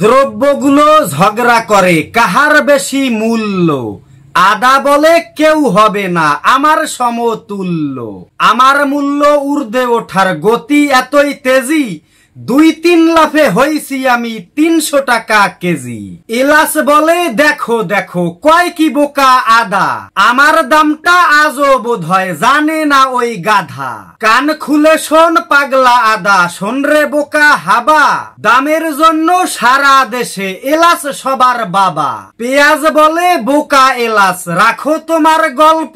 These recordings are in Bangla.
দ্রব্যগুলো ঝগড়া করে কাহার বেশি মূল্য। আদা বলে কেউ হবে না আমার সমতুল্য। আমার মূল্য ঊর্ধ্বে ওঠার গতি এতই তেজি, 2-3 লাফে হইছি আমি 300 টাকা কেজি। এলাচ বলে দেখো দেখো কয় কি বোকা আদা, আমার দামটা আজও বোধ হয় জানে না ওই গাধা। কান খুলে শোন পাগলা আদা, শোন রে বোকা হাবা, দামের জন্য সারা দেশে এলাচ সবার বাবা। পেঁয়াজ বলে বোকা এলাচ রাখো তোমার গল্প,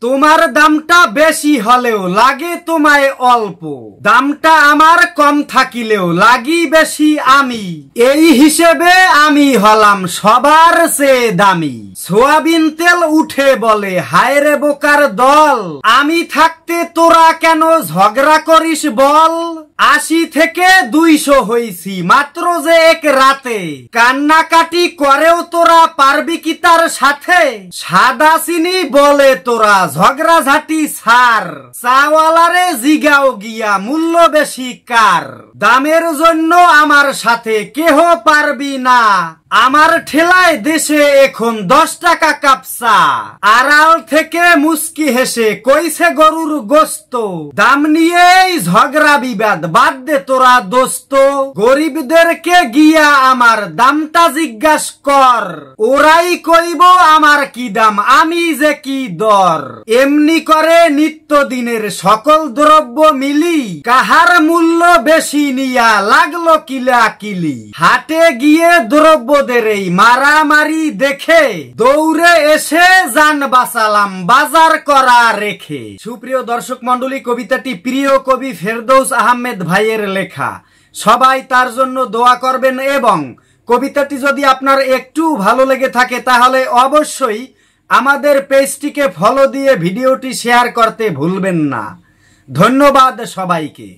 তোমার দামটা বেশি হলেও লাগে তোমায় অল্প। দামটা আমার কম থাকিলেও লাগি বেশি আমি, এই হিসেবে আমি হলাম সবার চেয়ে দামি। সোয়াবিন তেল উঠে বলে হায় রে বোকার দল, আমি থাকতে তোরা কেন ঝগড়া করিস বল। 80 থেকে 200 হইছি মাত্র যে এক রাতে, কান্নাকাটি করেও তোরা পারবি কি তার সাথে। সাদা চিনি বলে তোরা ঝগড়া ঝাঁটি ছাড়, চাওয়ালারে জিগাও গিয়া মূল্য বেশি কার। দামের জন্য আমার সাথে কেহ পারবি না, আমার ঠেলায় দেশে এখন 10 টাকা কাপসা। আড়াল থেকে মুস্কি হেসে কইছে গরুর গোস্ত, দাম নিয়েই ঝগড়া বিবাদ বাদ দে তোরা দোস্ত। গরিবদেরকে গিয়া আমার দামটা জিজ্ঞাস কর, ওরাই কইব আমার কি দাম আমি যে কি দর। এমনি করে নিত্যদিনের সকল দ্রব্য মিলি, কাহার মূল্য বেশি নিয়া লাগলো কিলাকিলি। হাটে গিয়ে দ্রব্যদের এই মারামারি দেখে দৌড়ে এসে জান বাঁচালাম বাজার করা রেখে। সুপ্রিয় দর্শক মন্ডলী, কবিতাটি প্রিয় কবি ফেরদৌস আহমেদ ভাইয়ের লেখা। সবাই তার জন্য দোয়া করবেন এবং কবিতাটি যদি আপনার একটু ভালো লেগে থাকে তাহলে অবশ্যই আমাদের পেজটিকে ফলো দিয়ে ভিডিওটি শেয়ার করতে ভুলবেন না। ধন্যবাদ সবাইকে।